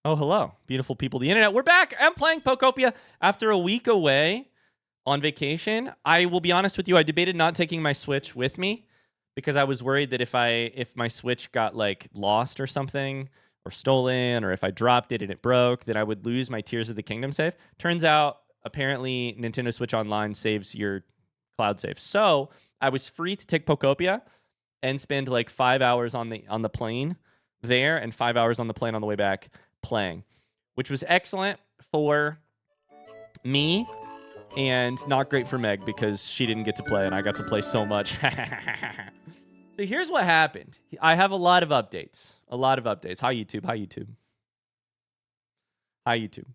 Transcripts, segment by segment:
Oh, hello, beautiful people of the internet. We're back. I'm playing Pokopia after a week away on vacation. I will be honest with you. I debated not taking my Switch with me because I was worried that if my Switch got like lost or something or stolen, or if I dropped it and it broke, then I would lose my Tears of the Kingdom save. Turns out, apparently, Nintendo Switch Online saves your cloud save. So I was free to take Pokopia and spend like 5 hours on the plane there and 5 hours on the plane on the way back playing, which was excellent for me and not great for Meg because she didn't get to play and I got to play so much. So here's what happened. I have a lot of updates. Hi, YouTube. Hi, YouTube.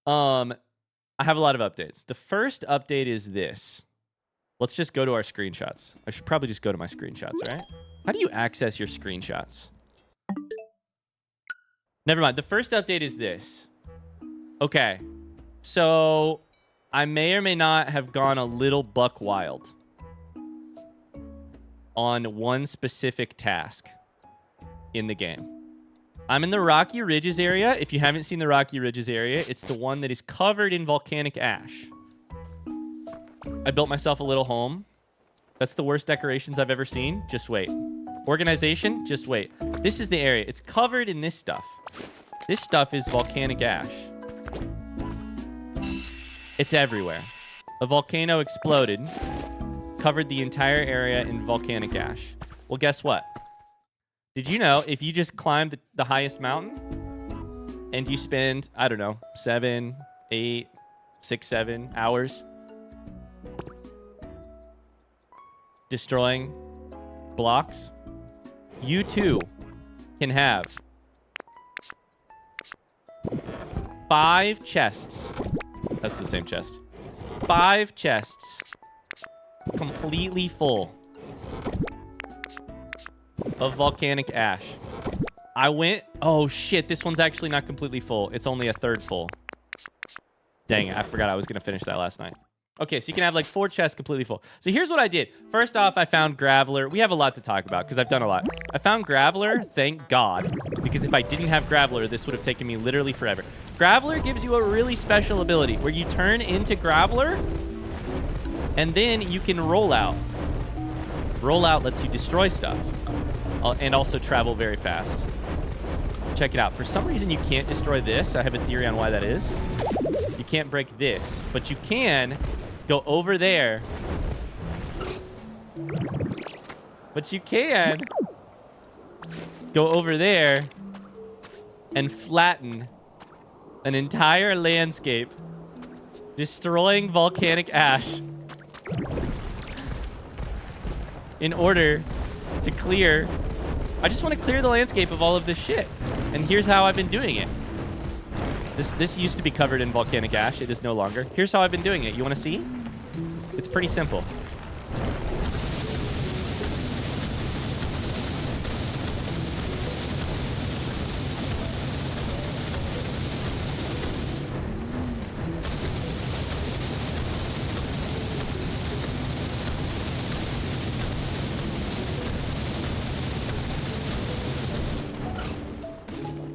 I have a lot of updates. The first update is this. Let's just go to our screenshots. I should probably just go to my screenshots, right? How do you access your screenshots? Never mind. The first update is this. Okay. So I may or may not have gone a little buck wild on one specific task in the game. I'm in the Rocky Ridges area. If you haven't seen the Rocky Ridges area, it's the one that is covered in volcanic ash. I built myself a little home. That's the worst decorations I've ever seen. Just wait. Organization? Just wait. This is the area. It's covered in this stuff. This stuff is volcanic ash. It's everywhere. A volcano exploded, covered the entire area in volcanic ash. Well, guess what? Did you know if you just climb the highest mountain and you spend, I don't know, 7, 8, 6, 7 hours destroying blocks, you too can have 5 chests. That's the same chest. 5 chests completely full of volcanic ash. Oh shit, this one's actually not completely full. It's only a third full. Dang it, I forgot I was gonna finish that last night. Okay, so you can have like 4 chests completely full. So here's what I did. First off, I found Graveler. We have a lot to talk about because I've done a lot. I found Graveler, thank God, because if I didn't have Graveler, this would have taken me literally forever. Graveler gives you a really special ability where you turn into Graveler and then you can roll out. Roll out lets you destroy stuff and also travel very fast. Check it out. For some reason, you can't destroy this. I have a theory on why that is. You can't break this, but you can go over there. But you can go over there and flatten an entire landscape, destroying volcanic ash in order to clear. I just want to clear the landscape of all of this shit. And here's how I've been doing it. This used to be covered in volcanic ash. It is no longer. Here's how I've been doing it. You want to see? It's pretty simple.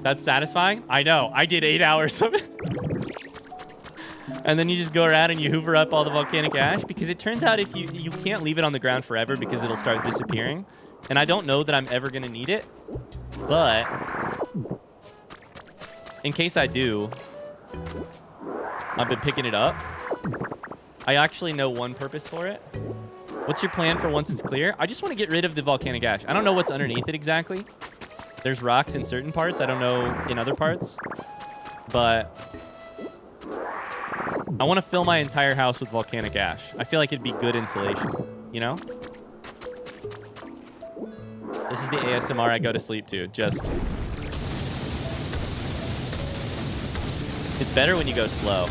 That's satisfying? I know. I did 8 hours of it. And then you just go around and you hoover up all the volcanic ash because it turns out if you can't leave it on the ground forever because it'll start disappearing. And I don't know that I'm ever going to need it. But in case I do, I've been picking it up. I actually know one purpose for it. What's your plan for once it's clear? I just want to get rid of the volcanic ash. I don't know what's underneath it exactly. There's rocks in certain parts. I don't know in other parts. But I want to fill my entire house with volcanic ash. I feel like it'd be good insulation, you know? This is the ASMR I go to sleep to. Just... It's better when you go slow.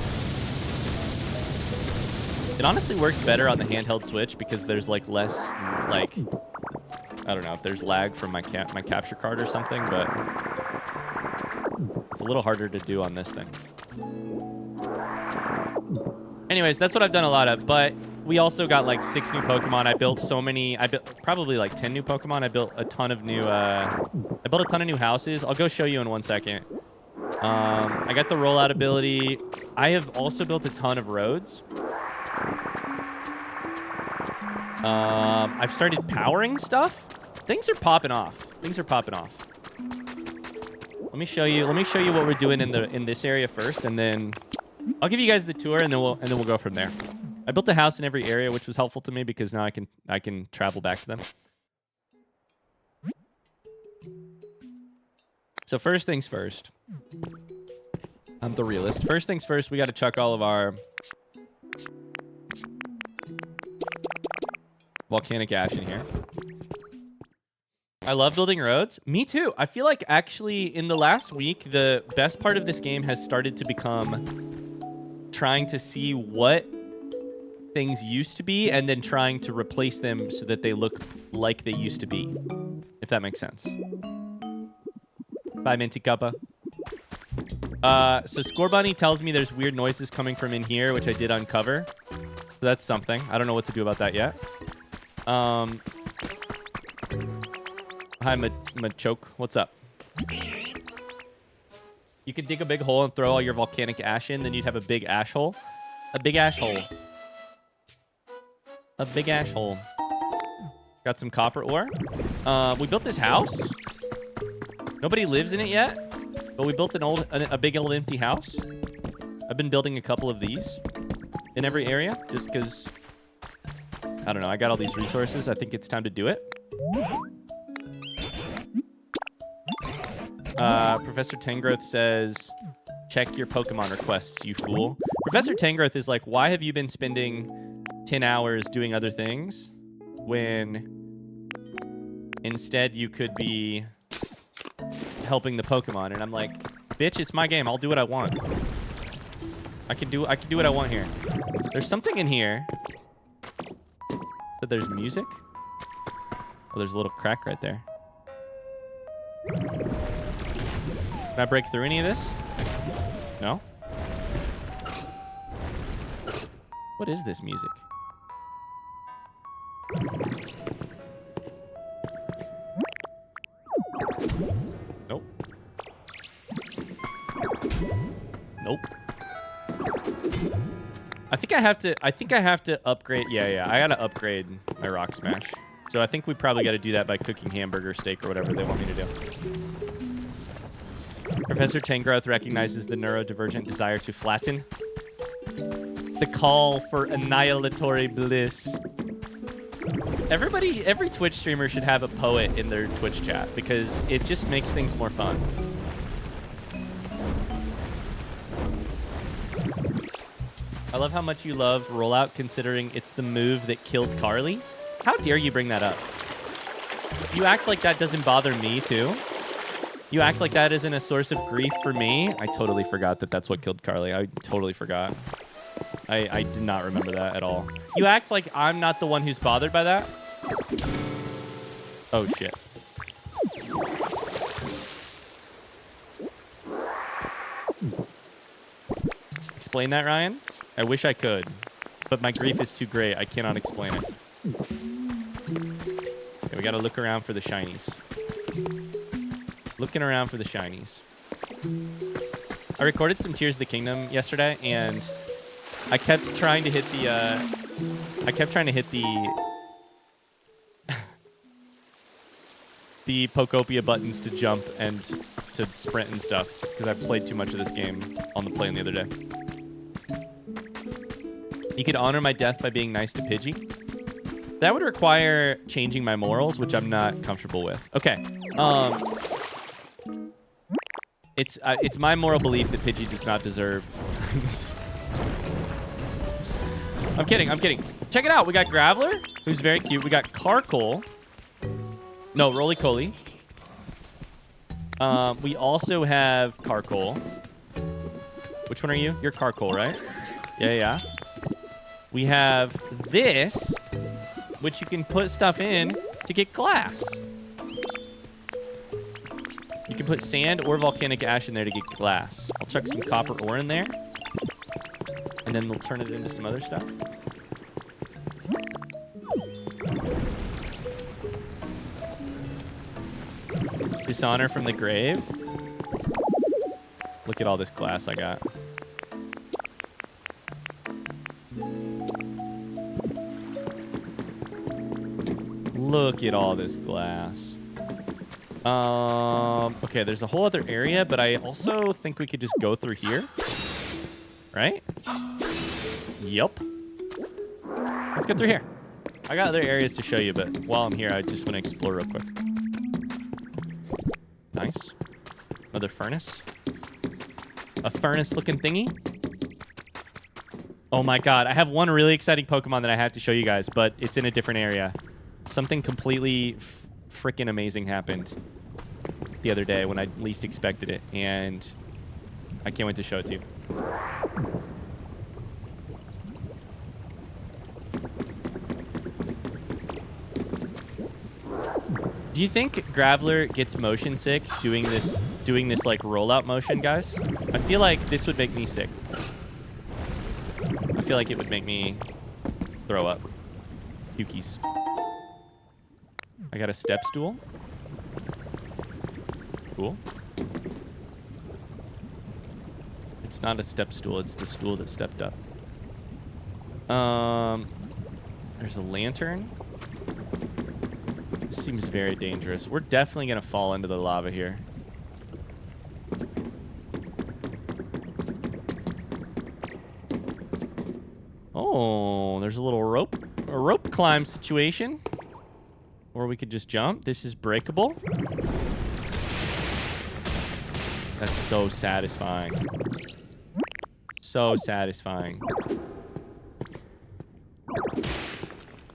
It honestly works better on the handheld Switch because there's like less, like... I don't know if there's lag from my capture card or something, but it's a little harder to do on this thing. Anyways, that's what I've done a lot of, but we also got like 6 new Pokemon. I built so many. I built probably like 10 new Pokemon. I built a ton of new. I built a ton of new houses. I'll go show you in 1 second. I got the rollout ability. I have also built a ton of roads. I've started powering stuff. Things are popping off. Things are popping off. Let me show you what we're doing in this area first, and then I'll give you guys the tour, and then we'll go from there. I built a house in every area, which was helpful to me because now I can travel back to them. So first things first. I'm the realist. First things first, we got to chuck all of our volcanic ash in here. I love building roads. Me too. I feel like actually in the last week, the best part of this game has started to become trying to see what things used to be and then trying to replace them so that they look like they used to be, if that makes sense. Bye, Minty Cuppa. So Score Bunny tells me there's weird noises coming from in here, which I did uncover. So that's something. I don't know what to do about that yet. Hi, Machoke. What's up? You could dig a big hole and throw all your volcanic ash in, then you'd have a big ash hole. A big ash hole. A big ash hole. Got some copper ore. We built this house. Nobody lives in it yet, but we built a big old empty house. I've been building a couple of these in every area just because, I don't know, I got all these resources. I think it's time to do it. Professor Tangrowth says, check your Pokemon requests, you fool. Professor Tangrowth is like, why have you been spending 10 hours doing other things when instead you could be helping the Pokemon? And I'm like, bitch, it's my game. I'll do what I want. I can do what I want here. There's something in here. So there's music. Oh, there's a little crack right there. Can I break through any of this? No? What is this music? Nope. Nope. I think I have to upgrade. Yeah. I gotta upgrade my Rock Smash. So I think we probably got to do that by cooking hamburger steak or whatever they want me to do. Professor Tangrowth recognizes the neurodivergent desire to flatten. The call for annihilatory bliss. Every Twitch streamer should have a poet in their Twitch chat because it just makes things more fun. I love how much you love Rollout considering it's the move that killed Carly. How dare you bring that up? You act like that doesn't bother me too. You act like that isn't a source of grief for me. I totally forgot that that's what killed Carly. I totally forgot. I did not remember that at all. You act like I'm not the one who's bothered by that. Oh, shit. Explain that, Ryan? I wish I could, but my grief is too great. I cannot explain it. Okay, we gotta look around for the shinies. Looking around for the shinies. I recorded some Tears of the Kingdom yesterday, and I kept trying to hit the the Pokopia buttons to jump and to sprint and stuff because I played too much of this game on the plane the other day. You could honor my death by being nice to Pidgey. That would require changing my morals, which I'm not comfortable with. Okay. It's my moral belief that Pidgey does not deserve. I'm kidding. Check it out. We got Graveler, who's very cute. We got Carkol. No, Roly-Coly. We also have Carkol. Which one are you? You're Carkol, right? Yeah. We have this, which you can put stuff in to get glass. You can put sand or volcanic ash in there to get glass. I'll chuck some copper ore in there. And then we'll turn it into some other stuff. Dishonor from the grave. Look at all this glass I got. Look at all this glass. Okay, there's a whole other area, but I also think we could just go through here. Right? Yup. Let's go through here. I got other areas to show you, but while I'm here, I just want to explore real quick. Nice. Another furnace. A furnace-looking thingy. Oh my god, I have one really exciting Pokemon that I have to show you guys, but it's in a different area. Something completely freaking amazing happened the other day when I least expected it, and I can't wait to show it to you. Do you think Graveler gets motion sick doing this like rollout motion, guys? I feel like this would make me sick. I feel like it would make me throw up. Yuki's. I got a step stool. Cool. It's not a step stool, it's the stool that stepped up. There's a lantern. This seems very dangerous. We're definitely gonna fall into the lava here. Oh, there's a little rope climb situation. Or we could just jump. This is breakable. That's so satisfying. So satisfying.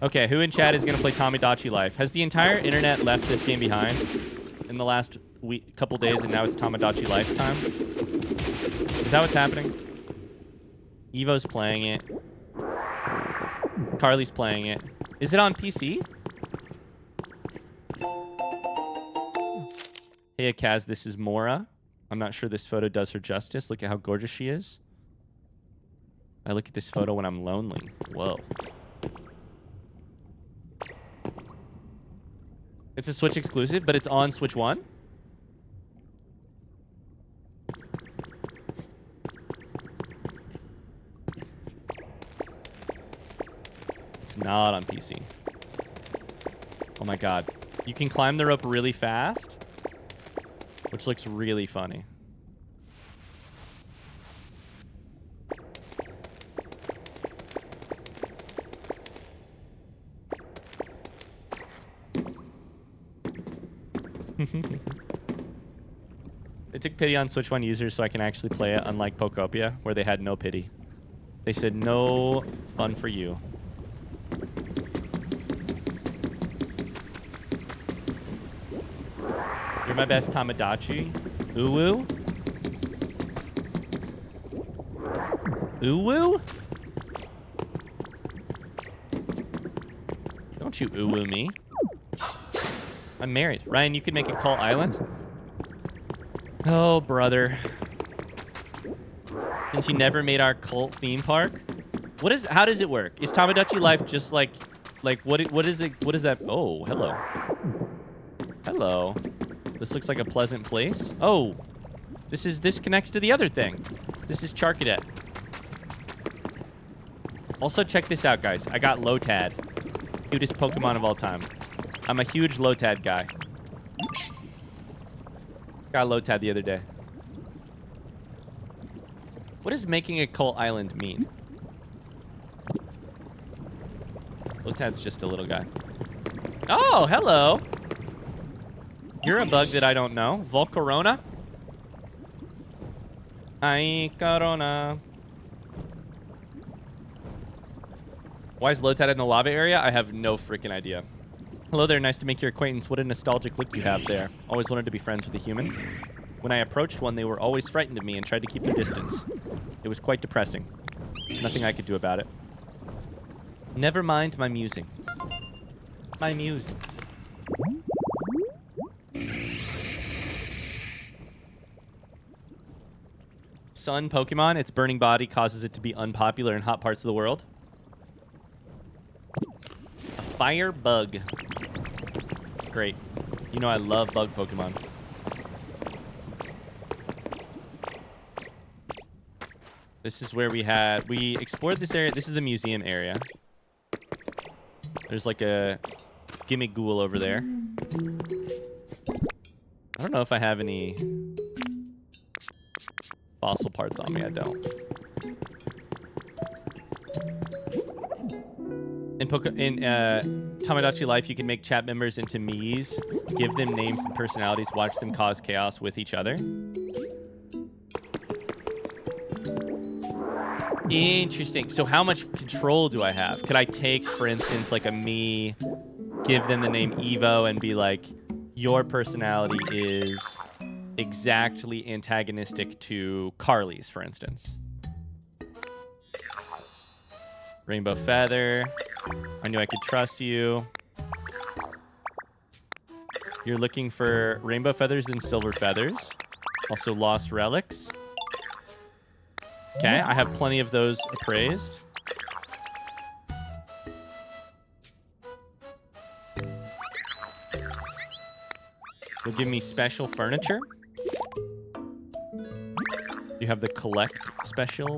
Okay, who in chat is going to play Tomodachi Life? Has the entire internet left this game behind in the last couple days, and now it's Tomodachi Life time? Is that what's happening? Evo's playing it. Carly's playing it. Is it on PC? Hey, Kaz, this is Mora. I'm not sure this photo does her justice. Look at how gorgeous she is. I look at this photo when I'm lonely. Whoa. It's a Switch exclusive, but it's on Switch 1? It's not on PC. Oh my god. You can climb the rope really fast, which looks really funny. They took pity on Switch 1 users so I can actually play it, unlike Pokopia, where they had no pity. They said, no fun for you. You're my best Tomodachi. Uwu? Uwu? Don't you uwu me. I'm married. Ryan, you could make a call island? Oh, brother. Since you never made our cult theme park? How does it work? Is Tomodachi Life just like what is it? What is that? Oh, hello. Hello. This looks like a pleasant place. Oh, this connects to the other thing. This is Charcadet. Also, check this out, guys. I got Lotad. Cutest Pokemon of all time. I'm a huge Lotad guy. Got Lotad the other day. What does making a cult island mean? Lotad's just a little guy. Oh, hello. You're a bug that I don't know. Volcarona? Ay, Corona. Why is Lotad in the lava area? I have no freaking idea. Hello there, nice to make your acquaintance. What a nostalgic look you have there. Always wanted to be friends with a human. When I approached one, they were always frightened of me and tried to keep their distance. It was quite depressing. Nothing I could do about it. Never mind my musing. My musing. Sun Pokemon, its burning body causes it to be unpopular in hot parts of the world. A fire bug. Great. You know I love bug Pokemon. This is where we explored this area. This is the museum area. There's like a gimmick ghoul over there. I don't know if I have any fossil parts on me. I don't. In Tamagotchi Life, you can make chat members into Miis, give them names and personalities, watch them cause chaos with each other. Interesting. So how much control do I have? Could I take, for instance, like a Mii, give them the name Evo, and be like, your personality is exactly antagonistic to Carly's, for instance. Rainbow feather. I knew I could trust you. You're looking for rainbow feathers and silver feathers. Also lost relics. Okay, I have plenty of those appraised. They'll give me special furniture. You have the collect specialty.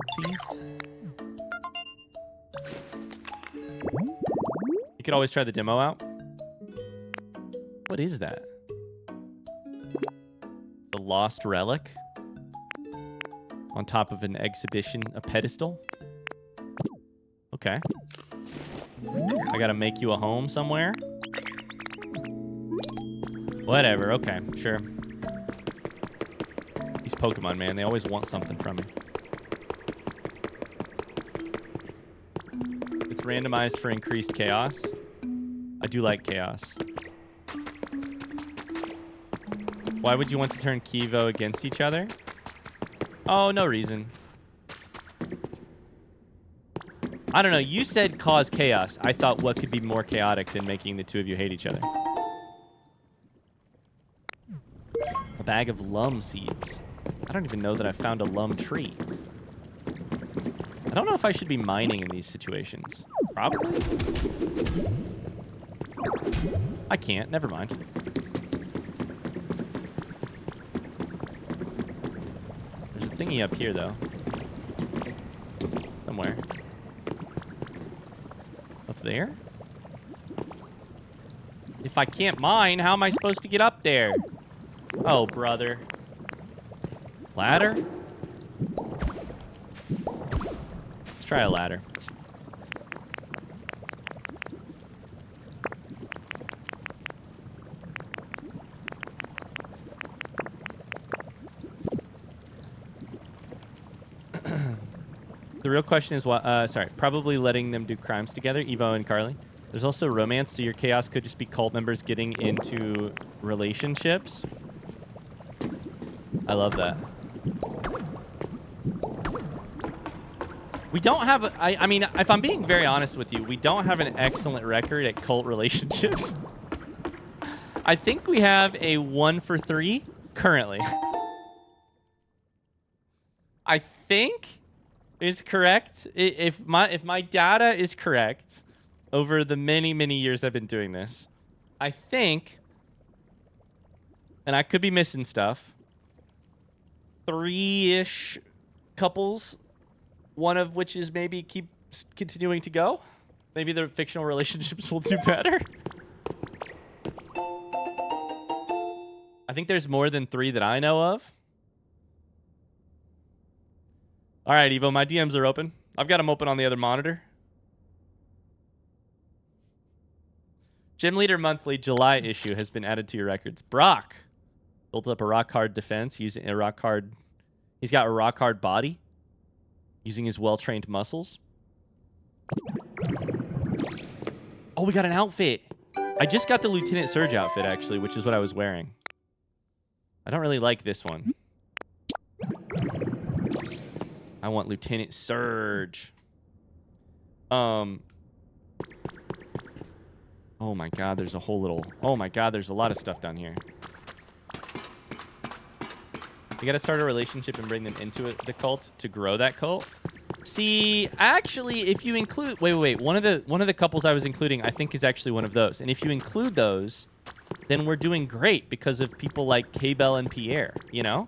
You could always try the demo out. What is that? The lost relic. On top of an exhibition, a pedestal. Okay. I gotta make you a home somewhere. Whatever, okay, sure. These Pokemon, man, they always want something from me. It's randomized for increased chaos. I do like chaos. Why would you want to turn Kivo against each other? Oh, no reason. I don't know. You said cause chaos. I thought what could be more chaotic than making the two of you hate each other? A bag of lum seeds. I don't even know that I found a lum tree. I don't know if I should be mining in these situations. Probably. I can't. Never mind. Thingy up here, though. Somewhere. Up there? If I can't mine, how am I supposed to get up there? Oh, brother. Ladder? Let's try a ladder. The real question is what? Probably letting them do crimes together, Evo and Carly. There's also romance, so your chaos could just be cult members getting into relationships. I love that. We don't have. I mean, if I'm being very honest with you, we don't have an excellent record at cult relationships. I think we have a 1 for 3 currently. I think is correct. If my data is correct over the many years I've been doing this, I think, and I could be missing stuff, 3-ish couples, one of which is maybe keeps continuing to go. Maybe their fictional relationships will do better. I think there's more than 3 that I know of. All right, Evo, my DMs are open. I've got them open on the other monitor. Gym Leader Monthly July issue has been added to your records. Brock built up a rock-hard defense using a rock-hard... He's got a rock-hard body using his well-trained muscles. Oh, we got an outfit. I just got the Lieutenant Surge outfit, actually, which is what I was wearing. I don't really like this one. I want Lieutenant Surge. Oh my god, there's a whole little... Oh my god, there's a lot of stuff down here. You gotta start a relationship and bring them into the cult to grow that cult. See, actually, if you include... Wait. One of the couples I was including, I think, is actually one of those. And if you include those, then we're doing great because of people like K-Bell and Pierre, you know?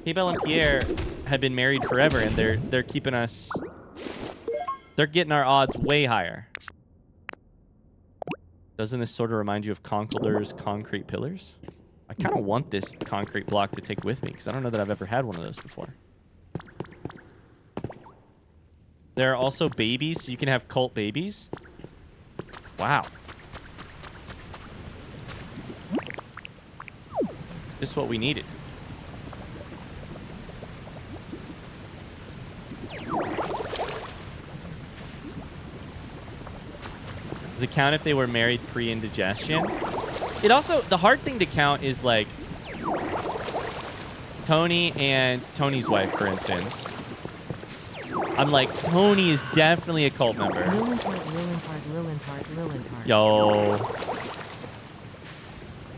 K-Bell and Pierre have been married forever, and they're keeping us. They're getting our odds way higher. Doesn't this sort of remind you of Conkeldur's concrete pillars? I kind of want this concrete block to take with me because I don't know that I've ever had one of those before. There are also babies, so you can have cult babies. Wow. Just what we needed. Does it count if they were married pre-indigestion? It also, the hard thing to count is like Tony and Tony's wife, for instance. I'm like, Tony is definitely a cult member. Yo.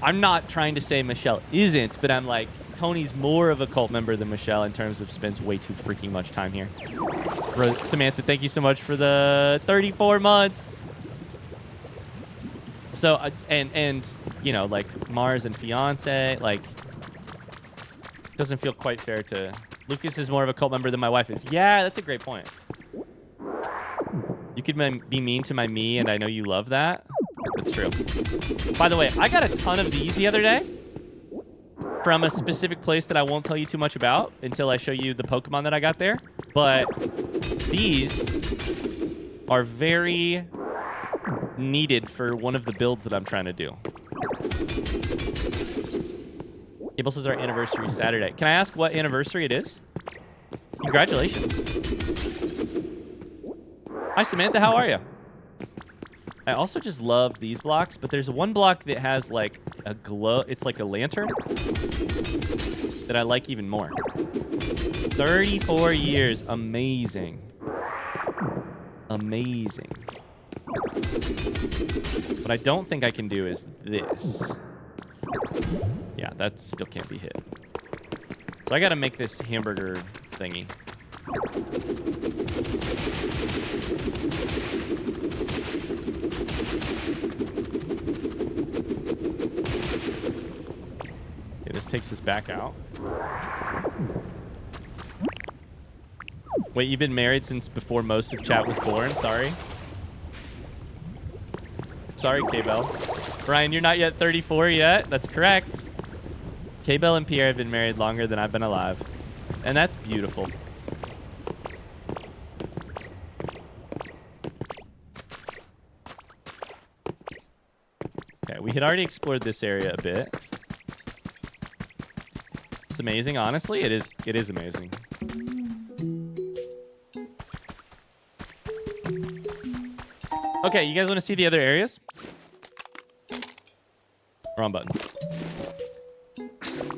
I'm not trying to say Michelle isn't, but I'm like, Tony's more of a cult member than Michelle in terms of spends way too freaking much time here. Samantha, thank you so much for the 34 months. So, and you know, like Mars and fiance, like, doesn't feel quite fair to... Lucas is more of a cult member than my wife is. Yeah, that's a great point. You could be mean to my me, and I know you love that. That's true. By the way, I got a ton of these the other day from a specific place that I won't tell you too much about until I show you the Pokemon that I got there. But these are very needed for one of the builds that I'm trying to do. Abel says our anniversary is Saturday. Can I ask what anniversary it is? Congratulations. Hi, Samantha. How are you? I also just love these blocks, but there's one block that has like a glow. It's like a lantern that I like even more. 34 years. Amazing. Amazing. What I don't think I can do is this. Yeah, that still can't be hit. So I gotta make this hamburger thingy. Okay, this takes us back out. Wait, you've been married since before most of chat was born? Sorry. Sorry, K-Bell. Brian, you're not yet 34 yet? That's correct. K-Bell and Pierre have been married longer than I've been alive. And that's beautiful. Okay, we had already explored this area a bit. It's amazing, honestly. It is amazing. Okay, you guys want to see the other areas? Wrong button.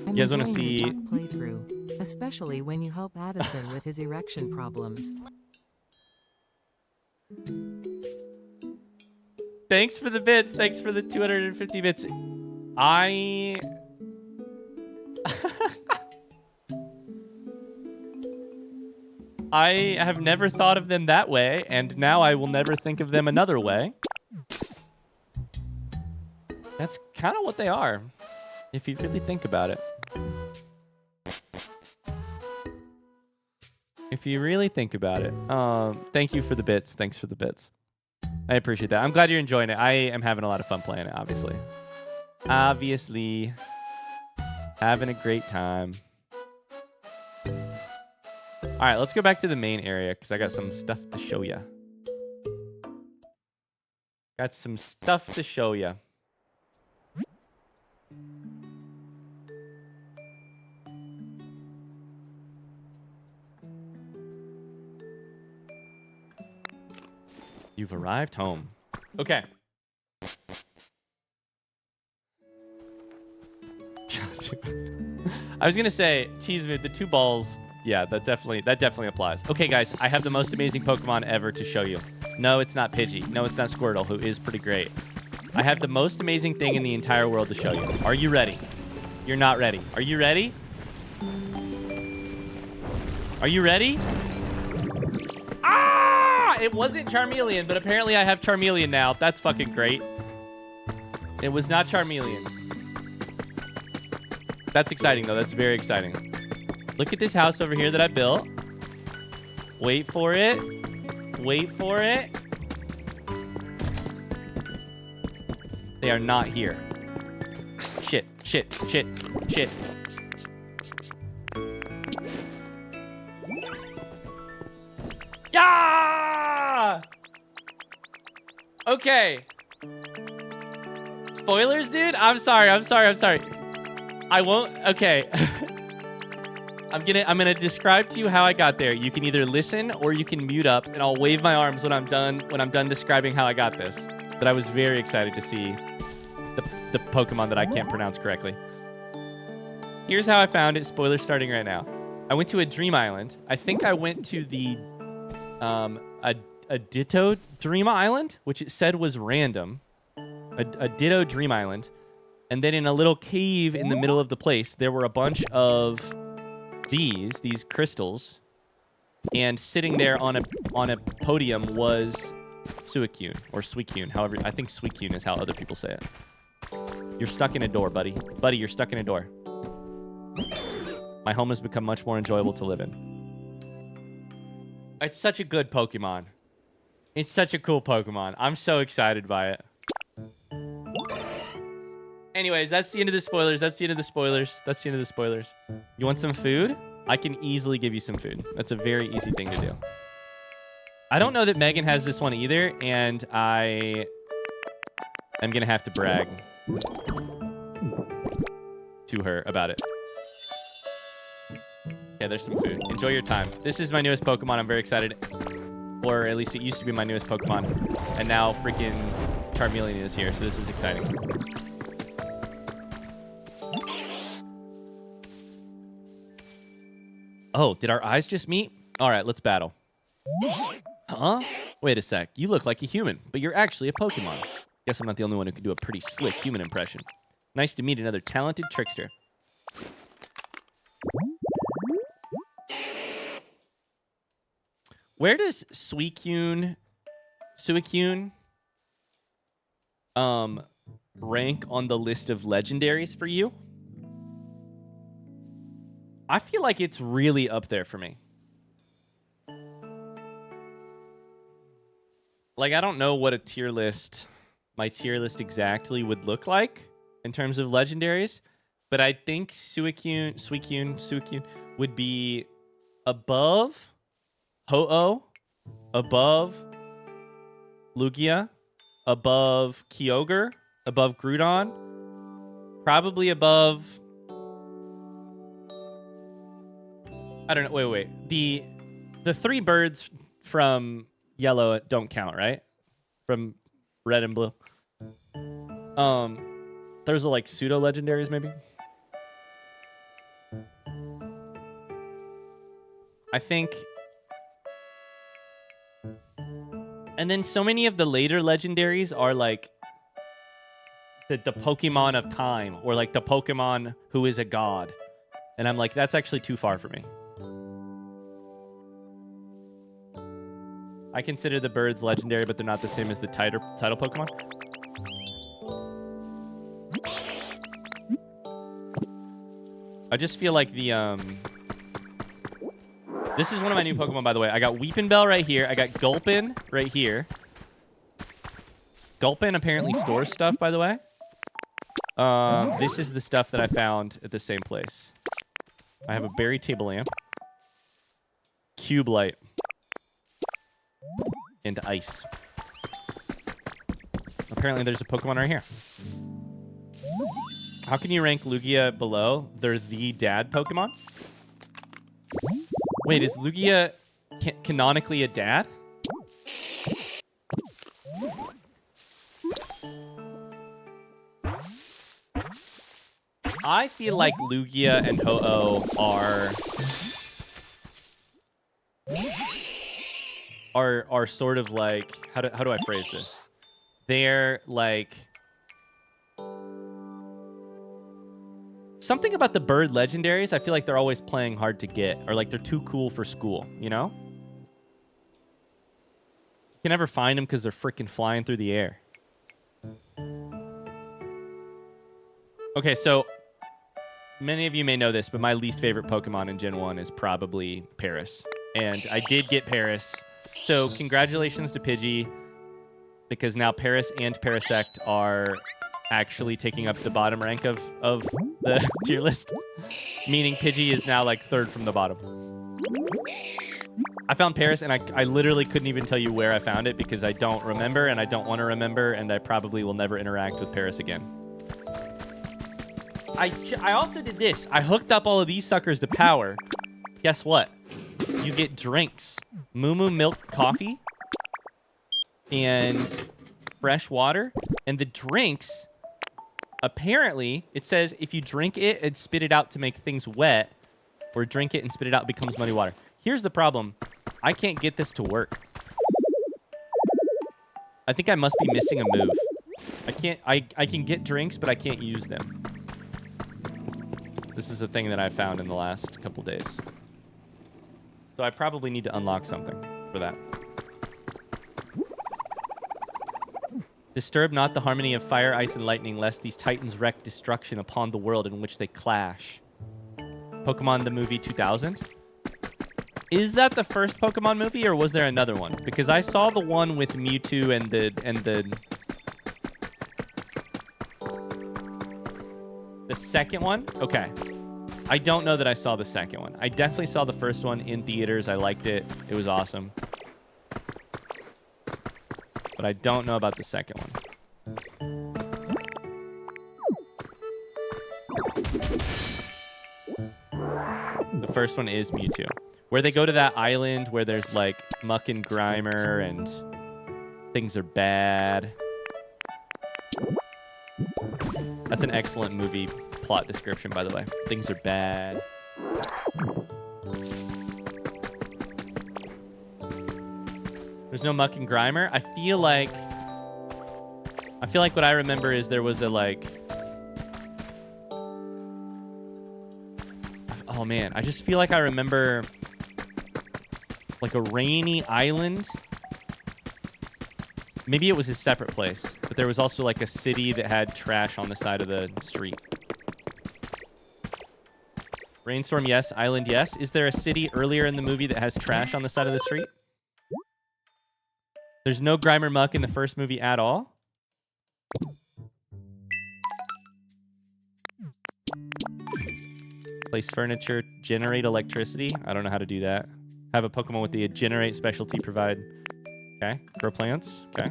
You guys want to see... Playthrough, especially when you help Addison with his erection problems. Thanks for the bits. Thanks for the 250 bits. I have never thought of them that way, and now I will never think of them another way. That's kind of what they are, if you really think about it. If you really think about it. Thank you for the bits. Thanks for the bits. I appreciate that. I'm glad you're enjoying it. I am having a lot of fun playing it, obviously. Obviously. Having a great time. All right, let's go back to the main area because I got some stuff to show you. Got some stuff to show you. You've arrived home. Okay. I was gonna say, Cheeseman, the 2 balls. Yeah, that definitely applies. Okay, guys, I have the most amazing Pokemon ever to show you. No, it's not Pidgey. No, it's not Squirtle, who is pretty great. I have the most amazing thing in the entire world to show you. Are you ready? You're not ready. Are you ready? Are you ready? Ah! It wasn't Charmeleon, but apparently I have Charmeleon now. That's fucking great. It was not Charmeleon. That's exciting, though. That's very exciting. Look at this house over here that I built. Wait for it. Wait for it. They are not here. Shit, shit, shit, shit. Yeah! Okay. Spoilers, dude? I'm sorry. I won't. Okay. I'm gonna describe to you how I got there. You can either listen or you can mute up, and I'll wave my arms when I'm done describing how I got this. But I was very excited to see the Pokemon that I can't pronounce correctly. Here's how I found it. Spoilers starting right now. I went to a Dream Island. I think I went to the a Ditto Dream Island, which it said was random. A Ditto Dream Island. And then in a little cave in the middle of the place, there were a bunch of these crystals. And sitting there on a podium was Suicune, or Suicune, however, I think Suicune is how other people say it. You're stuck in a door, buddy. Buddy, you're stuck in a door. My home has become much more enjoyable to live in. It's such a good Pokemon. It's such a cool Pokemon. I'm so excited by it. Anyways, that's the end of the spoilers. You want some food? I can easily give you some food. That's a very easy thing to do. I don't know that Megan has this one either, and I am going to have to brag to her about it. Okay, there's some food. Enjoy your time. This is my newest Pokemon. I'm very excited. Or at least it used to be my newest Pokemon. And now freaking Charmeleon is here, so this is exciting. Oh, did our eyes just meet? All right, let's battle. Huh? Wait a sec. You look like a human, but you're actually a Pokemon. Guess I'm not the only one who can do a pretty slick human impression. Nice to meet another talented trickster. Where does Suicune rank on the list of legendaries for you? I feel like it's really up there for me. Like, I don't know what my tier list exactly would look like in terms of legendaries, but I think Suicune would be above Ho-Oh, above Lugia, above Kyogre, above Groudon, probably above... I don't know. Wait. The three birds from yellow don't count, right? From red and blue. Those are like pseudo legendaries, maybe. I think. And then so many of the later legendaries are like the Pokemon of time, or like the Pokemon who is a god. And I'm like, that's actually too far for me. I consider the birds legendary, but they're not the same as the title Pokemon. I just feel like the this is one of my new Pokemon, by the way. I got Weepinbell right here. I got Gulpin right here. Gulpin apparently stores stuff, by the way. This is the stuff that I found at the same place. I have a berry table lamp, cube light, and ice. Apparently there's a Pokemon right here. How can you rank Lugia below? They're the dad Pokemon? Wait, is Lugia canonically a dad? I feel like Lugia and Ho-Oh are sort of like, how do I phrase this? They're like something about the bird legendaries. I feel like they're always playing hard to get, or like they're too cool for school, you know? You can never find them because they're freaking flying through the air. Okay, so many of you may know this, but my least favorite Pokemon in Gen 1 is probably Paris. And I did get Paris. So congratulations to Pidgey, because now Paris and Parasect are actually taking up the bottom rank of the tier list. Meaning Pidgey is now like third from the bottom. I found Paris, and I literally couldn't even tell you where I found it because I don't remember, and I don't want to remember, and I probably will never interact with Paris again. I also did this. I hooked up all of these suckers to power. Guess what? You get drinks. Moo Moo milk coffee and fresh water. And the drinks, apparently, it says if you drink it and spit it out to make things wet, or drink it and spit it out, it becomes muddy water. Here's the problem. I can't get this to work. I think I must be missing a move. I can get drinks, but I can't use them. This is a thing that I found in the last couple days. So I probably need to unlock something for that. Disturb not the harmony of fire, ice, and lightning, lest these titans wreak destruction upon the world in which they clash. Pokemon the movie 2000? Is that the first Pokemon movie, or was there another one? Because I saw the one with Mewtwo and the second one? Okay. I don't know that I saw the second one. I definitely saw the first one in theaters. I liked it. It was awesome. But I don't know about the second one. The first one is Mewtwo. Where they go to that island where there's like muck and grimer and things are bad. That's an excellent movie plot description, by the way. Things are bad. There's no muck and grimer. I feel like what I remember is there was a like... Oh man, I just feel like I remember like a rainy island. Maybe it was a separate place, but there was also like a city that had trash on the side of the street. Rainstorm, yes. Island, yes. Is there a city earlier in the movie that has trash on the side of the street? There's no Grimer Muck in the first movie at all? Place furniture, generate electricity. I don't know how to do that. Have a Pokemon with the generate specialty provide. Okay. Grow plants. Okay.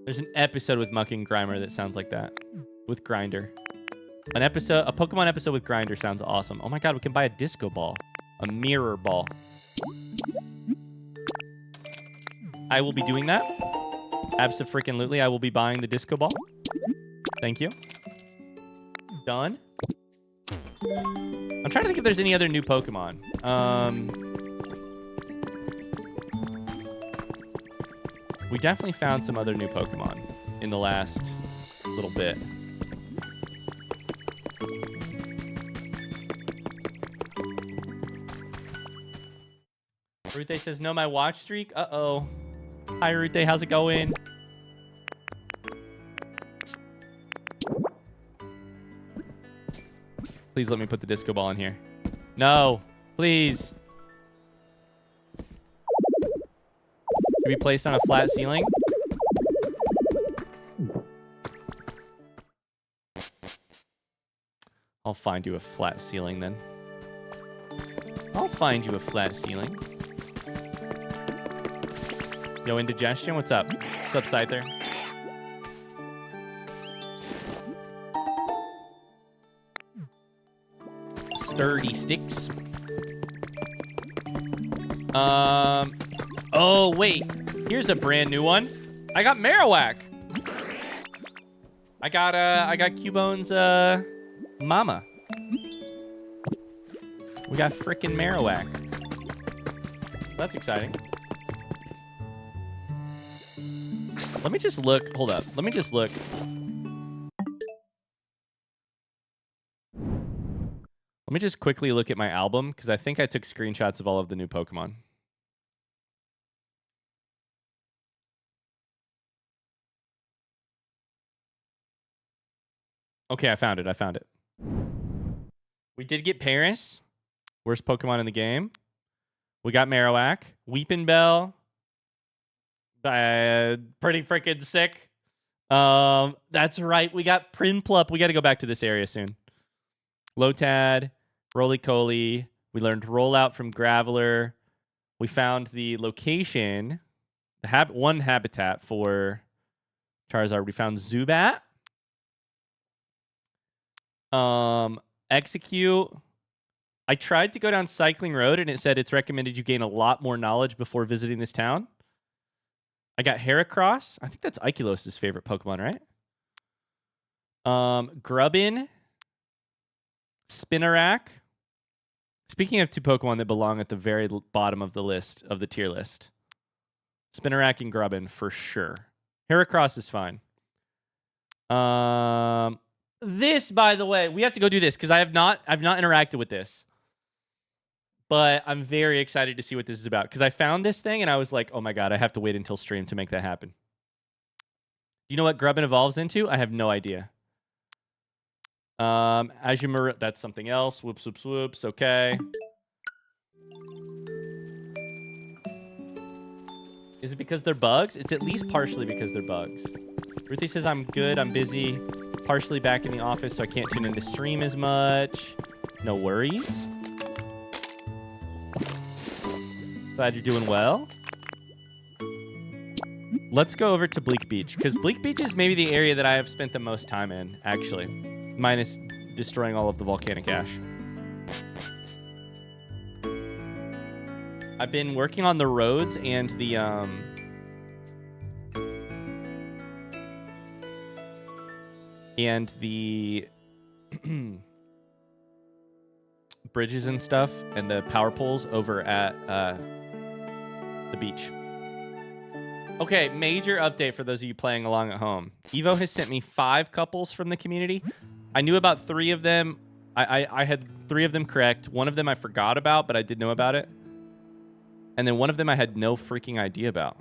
There's an episode with Muck and Grimer that sounds like that. With Grinder. A Pokemon episode with Grinder sounds awesome. Oh my god, we can buy a disco ball. A mirror ball. I will be doing that. Abso-freaking-lutely, I will be buying the disco ball. Thank you. Done. I'm trying to think if there's any other new Pokemon. We definitely found some other new Pokemon in the last little bit. Rute says, no, my watch streak. Uh-oh. Hi, Rute. How's it going? Please let me put the disco ball in here. No. Please. Should be placed on a flat ceiling. I'll find you a flat ceiling then. I'll find you a flat ceiling. Yo, Indigestion, what's up? What's up, Scyther? Sturdy sticks. Oh, wait. Here's a brand new one. I got Marowak. I got Cubone's mama. We got frickin' Marowak. That's exciting. Let me just look. Hold up. Let me just look. Let me just quickly look at my album, because I think I took screenshots of all of the new Pokemon. Okay, I found it. We did get Paris. Worst Pokemon in the game. We got Marowak. Weepin' Bell. Pretty freaking sick. That's right. We got Prinplup. We got to go back to this area soon. Lotad. Roly-Coly. We learned Rollout from Graveler. We found the location, one habitat for Charizard. We found Zubat. Execute. I tried to go down Cycling Road, and it said it's recommended you gain a lot more knowledge before visiting this town. I got Heracross. I think that's Ikelos' favorite Pokemon, right? Grubbin. Spinarak. Speaking of two Pokemon that belong at the very bottom of the list, of the tier list. Spinarak and Grubbin, for sure. Heracross is fine. This, by the way, we have to go do this, because I've not interacted with this. But I'm very excited to see what this is about, because I found this thing, and I was like, oh my god, I have to wait until stream to make that happen. Do you know what Grubbin evolves into? I have no idea. Azumarill, that's something else. Whoops, whoops, whoops. Okay. Is it because they're bugs? It's at least partially because they're bugs. Ruthie says, I'm good. I'm busy. Partially back in the office, so I can't tune into stream as much. No worries. Glad you're doing well. Let's go over to Bleak Beach, because Bleak Beach is maybe the area that I have spent the most time in, actually. Minus destroying all of the volcanic ash. I've been working on the roads and the bridges and stuff and the power poles over at the beach. Okay, major update for those of you playing along at home. Evo has sent me 5 couples from the community. I knew about 3 of them. I had 3 of them correct. 1 of them I forgot about, but I did know about it. And then 1 of them I had no freaking idea about.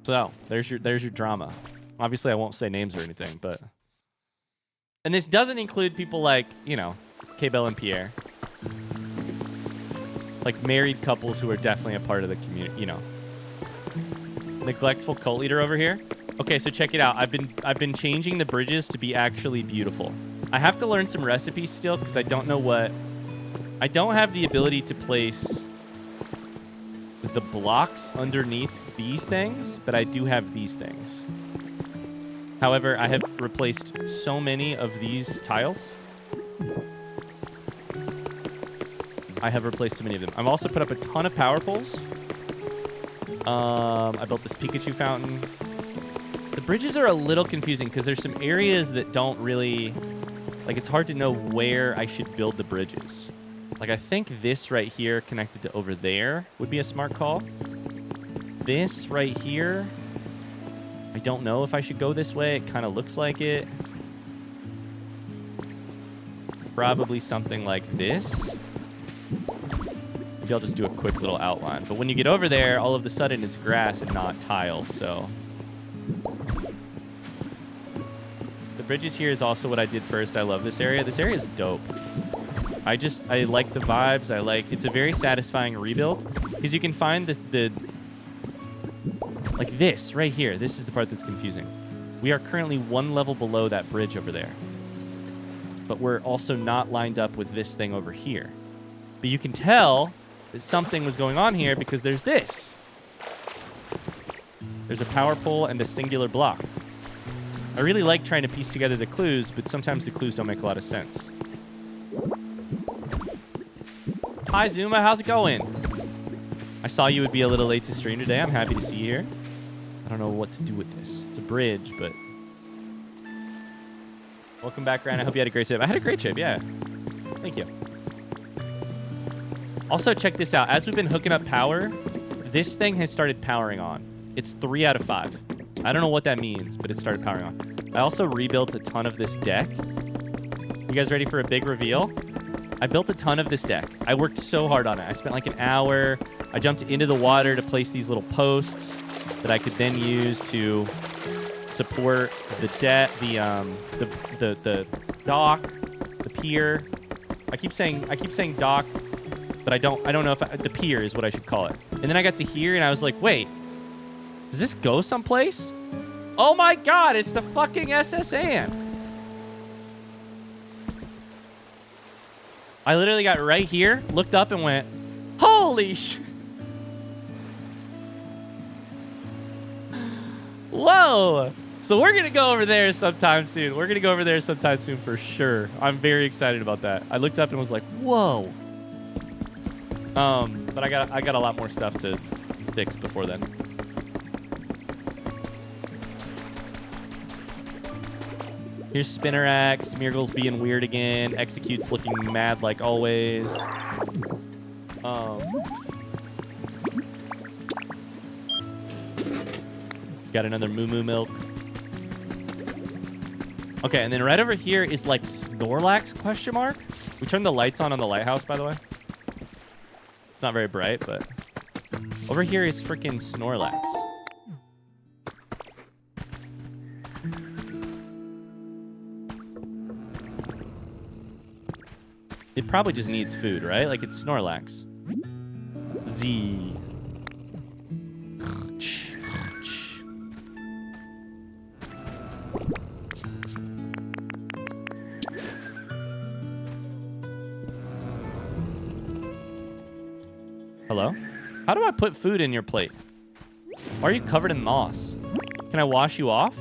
So, there's your drama. Obviously, I won't say names or anything, but... And this doesn't include people like, you know, K-Bell and Pierre. Like married couples who are definitely a part of the community, you know. Neglectful cult leader over here. Okay, so check it out. I've been changing the bridges to be actually beautiful. I have to learn some recipes still because I don't know what... I don't have the ability to place the blocks underneath these things, but I do have these things. However, I have replaced so many of these tiles. I have replaced so many of them. I've also put up a ton of power poles. I built this Pikachu fountain. The bridges are a little confusing because there's some areas that don't really... Like, it's hard to know where I should build the bridges. Like, I think this right here connected to over there would be a smart call. This right here, I don't know if I should go this way. It kind of looks like it. Probably something like this. Maybe I'll just do a quick little outline. But when you get over there, all of a sudden it's grass and not tile, so... The bridges here is also what I did first. I love this area. This area is dope. I like the vibes. It's a very satisfying rebuild because you can find the like this right here. This is the part that's confusing. We are currently 1 level below that bridge over there, but we're also not lined up with this thing over here. But you can tell that something was going on here because there's this. There's a power pole and a singular block. I really like trying to piece together the clues, but sometimes the clues don't make a lot of sense. Hi, Zuma. How's it going? I saw you would be a little late to stream today. I'm happy to see you here. I don't know what to do with this. It's a bridge, but... Welcome back, Ryan. I hope you had a great trip. I had a great trip, yeah. Thank you. Also, check this out. As we've been hooking up power, this thing has started powering on. It's 3 out of 5. I don't know what that means, but it started powering on. I also rebuilt a ton of this deck. You guys ready for a big reveal? I built a ton of this deck. I worked so hard on it. I spent like an hour. I jumped into the water to place these little posts that I could then use to support the deck, the dock, the pier. I keep saying dock, but I don't know if the pier is what I should call it. And then I got to here and I was like, wait, does this go someplace? Oh my God, it's the fucking SS Anne. I literally got right here, looked up and went, holy sh... Whoa. So we're going to go over there sometime soon. We're going to go over there sometime soon for sure. I'm very excited about that. I looked up and was like, whoa. But I got a lot more stuff to fix before then. Here's Spinnerack. Smeargle's being weird again. Execute's looking mad like always. Got another Moo Moo Milk. Okay, and then right over here is like Snorlax question mark. We turned the lights on the lighthouse, by the way. It's not very bright, but over here is freaking Snorlax. It probably just needs food, right? Like it's Snorlax. Z. Hello? How do I put food in your plate? Why are you covered in moss? Can I wash you off?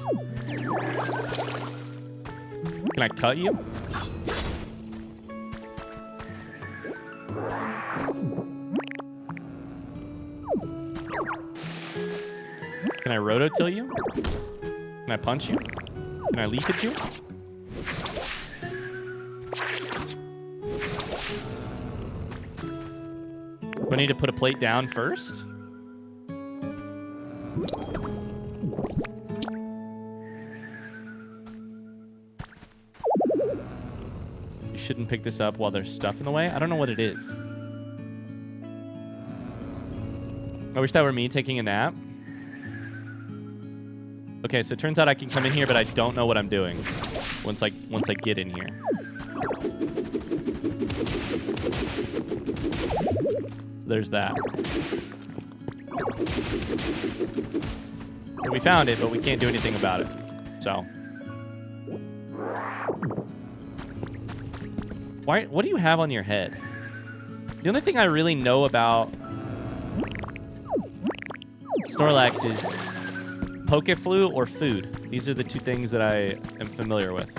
Can I cut you? Can I rototill you? Can I punch you? Can I leak at you? Do I need to put a plate down first? You shouldn't pick this up while there's stuff in the way. I don't know what it is. I wish that were me taking a nap. Okay, so it turns out I can come in here, but I don't know what I'm doing once I get in here. There's that. And we found it, but we can't do anything about it. So. Why? What do you have on your head? The only thing I really know about Snorlax is Pokeflu or food. These are the two things that I am familiar with.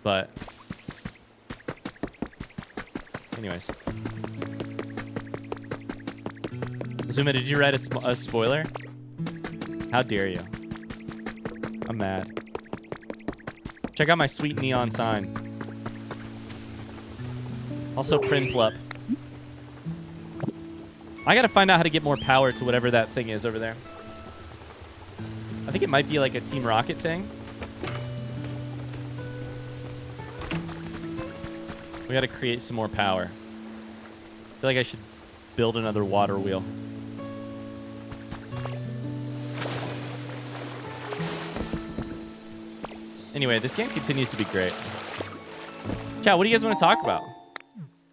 But anyways. Zuma, did you write a spoiler? How dare you? I'm mad. Check out my sweet neon sign. Also Prinplup. I gotta find out how to get more power to whatever that thing is over there. I think it might be like a Team Rocket thing. We gotta create some more power. I feel like I should build another water wheel. Anyway, this game continues to be great. Chat, what do you guys want to talk about?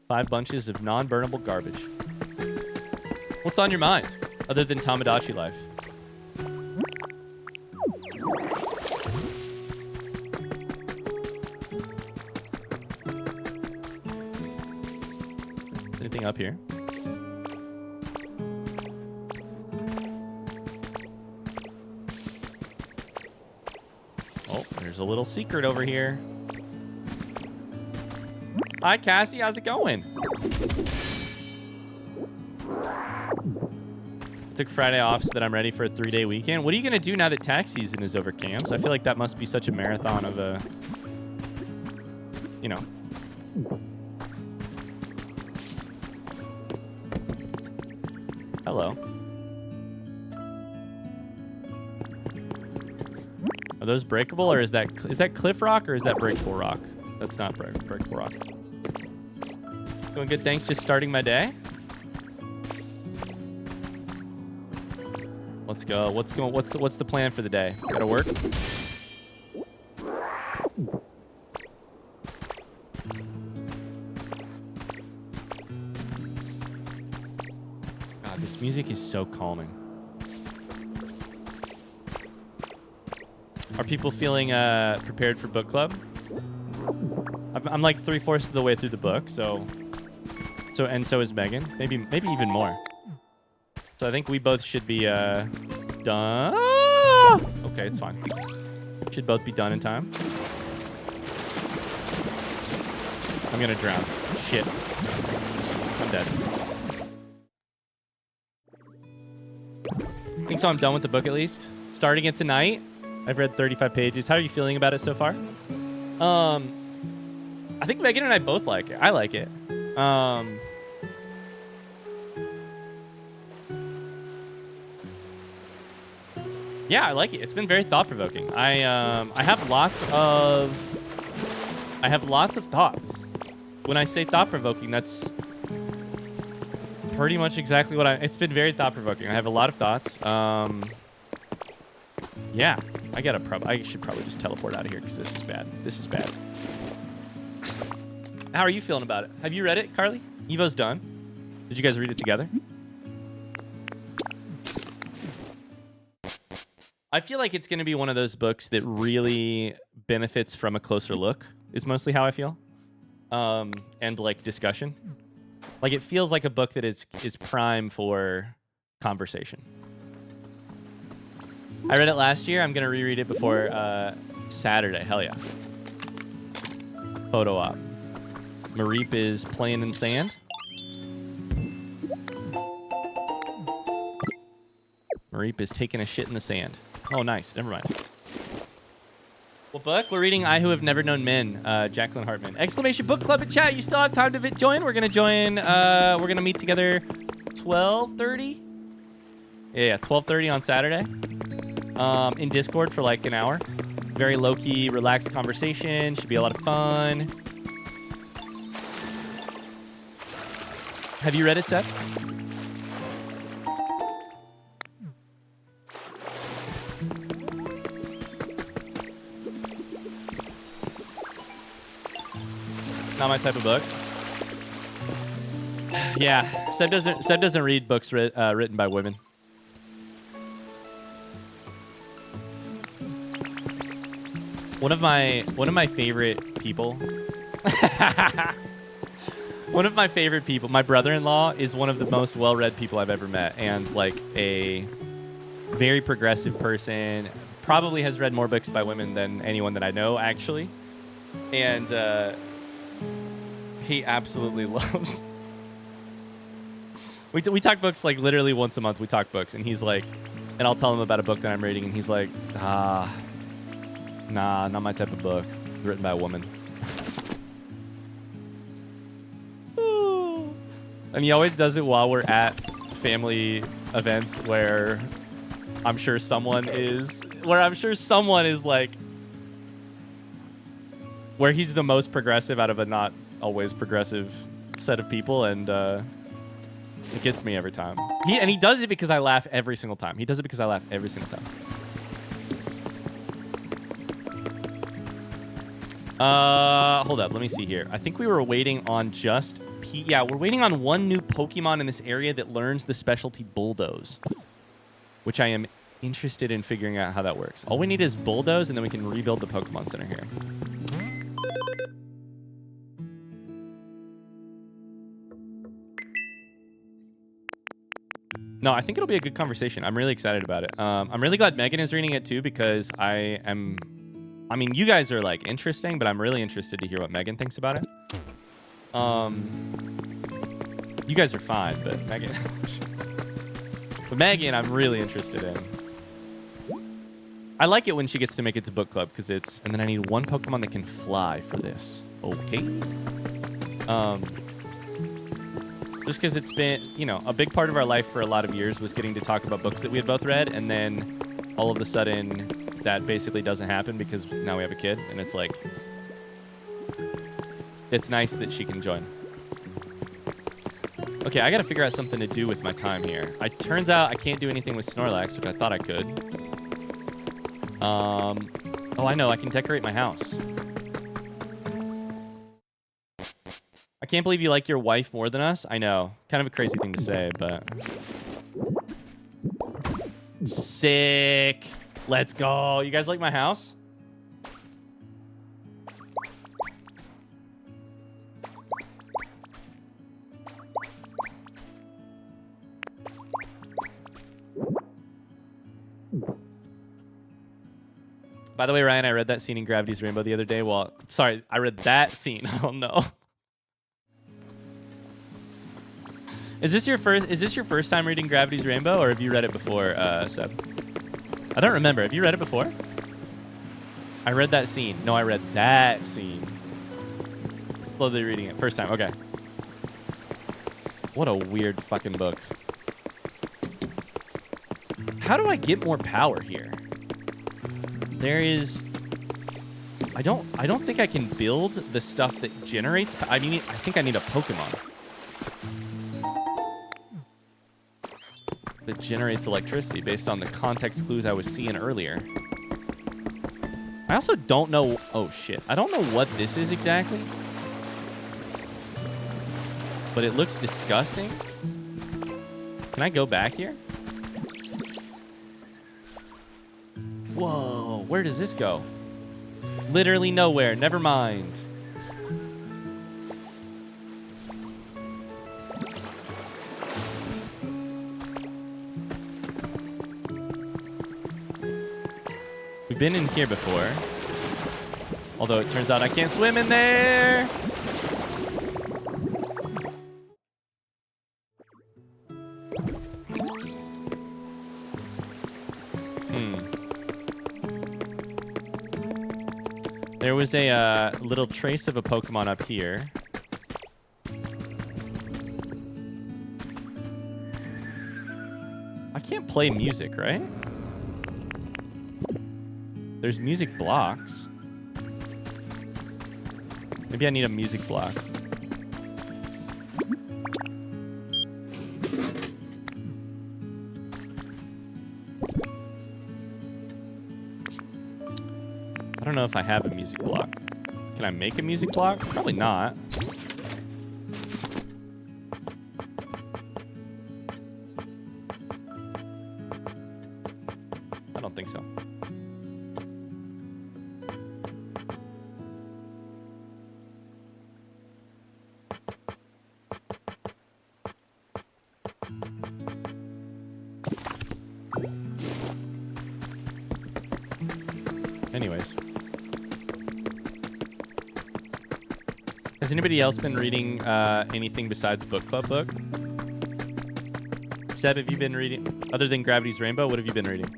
5 bunches of non-burnable garbage. What's on your mind, other than Tamagotchi life? Anything up here? Oh, there's a little secret over here. Hi, Cassie. How's it going? Took Friday off so that I'm ready for a 3-day weekend. What are you going to do now that tax season is over, Cams? I feel like that must be such a marathon of a, you know. Hello. Are those breakable, or is that cliff rock, or is that breakable rock? That's not breakable rock. Doing good, thanks. Just starting my day. Let's go. What's the plan for the day? Gotta work. God, this music is so calming. Are people feeling prepared for book club? I'm like 3/4 of the way through the book, so is Megan. Maybe even more. So I think we both should be done. Okay, it's fine. Should both be done in time. I'm gonna drown. Shit. I'm dead. I think so. I'm done with the book at least. Starting it tonight. I've read 35 pages. How are you feeling about it so far? I think Megan and I both like it. I like it. Yeah, I like it. It's been very thought-provoking. I have lots of thoughts. When I say thought-provoking, that's pretty much exactly what it's been very thought-provoking. I have a lot of thoughts. Yeah, I should probably just teleport out of here because this is bad. This is bad. How are you feeling about it? Have you read it, Carly? Evo's done. Did you guys read it together? I feel like it's going to be one of those books that really benefits from a closer look, is mostly how I feel. And like discussion. Like it feels like a book that is prime for conversation. I read it last year. I'm going to reread it before Saturday. Hell yeah. Photo op. Mareep is playing in sand. Mareep is taking a shit in the sand. Oh, nice. Never mind. What book? We're reading I Who Have Never Known Men, Jacqueline Hartman. Exclamation book club in chat. You still have time to join. We're going to join. We're going to meet together 12:30. Yeah, 12:30 on Saturday. In Discord for like an hour. Very low-key, relaxed conversation. Should be a lot of fun. Have you read it, Seth? Not my type of book. Yeah, Seb doesn't read books written by women. One of my favorite people. One of my favorite people, my brother-in-law, is one of the most well-read people I've ever met, and like a very progressive person. Probably has read more books by women than anyone that I know, actually. And he absolutely loves. We talk books like literally once a month. We talk books, and he's like, and I'll tell him about a book that I'm reading, and he's like, nah, not my type of book, written by a woman. And he always does it while we're at family events where I'm sure someone is like, where he's the most progressive out of a not always progressive set of people, and it gets me every time. He does it because I laugh every single time. He does it because I laugh every single time. Hold up, let me see here. I think we were waiting on just yeah, we're waiting on one new Pokemon in this area that learns the specialty Bulldoze, which I am interested in figuring out how that works. All we need is Bulldoze, and then we can rebuild the Pokemon Center here. No, I think it'll be a good conversation. I'm really excited about it. I'm really glad Megan is reading it too, because I mean, you guys are like interesting, but I'm really interested to hear what Megan thinks about it. You guys are fine, but Megan, I'm really interested in. I like it when she gets to make it to book club, because it's, and then I need one Pokemon that can fly for this. Okay. Just because it's been, you know, a big part of our life for a lot of years was getting to talk about books that we had both read, and then all of a sudden that basically doesn't happen because now we have a kid, and it's like, it's nice that she can join. Okay, I gotta figure out something to do with my time here. Turns out I can't do anything with Snorlax, which I thought I could. Oh, I know. I can decorate my house. I can't believe you like your wife more than us. I know. Kind of a crazy thing to say, but... Sick. Let's go. You guys like my house? By the way, Ryan, I read that scene in Gravity's Rainbow the other day. Well, sorry, I read that scene. I don't know. Is this your first time reading Gravity's Rainbow, or have you read it before, Seb? I don't remember. Have you read it before? I read that scene. No, I read that scene. Slowly reading it. First time. Okay. What a weird fucking book. How do I get more power here? There is... I don't think I can build the stuff that generates... I think I need a Pokemon that generates electricity based on the context clues I was seeing earlier. I also don't know... Oh, shit. I don't know what this is exactly. But it looks disgusting. Can I go back here? Whoa, where does this go? Literally nowhere. Never mind. We've been in here before. Although it turns out I can't swim in there. There was a little trace of a Pokemon up here. I can't play music, right? There's music blocks. Maybe I need a music block. I don't know if I have a music block. Can I make a music block? Probably not. I don't think so. Anyways. Has anybody else been reading anything besides Book Club book? Seb, have you been reading, other than Gravity's Rainbow, what have you been reading?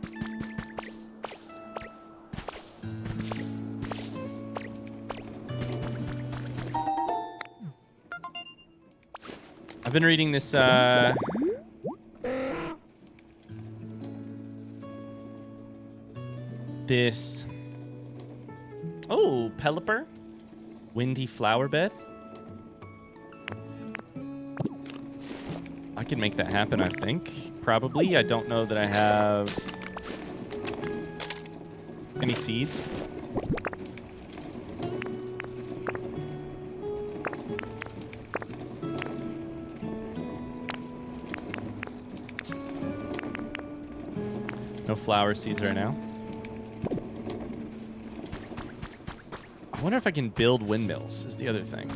I've been reading this, oh, Pelipper. Windy Flower Bed. I can make that happen, I think. Probably. I don't know that I have any seeds. No flower seeds right now. I wonder if I can build windmills is the other thing.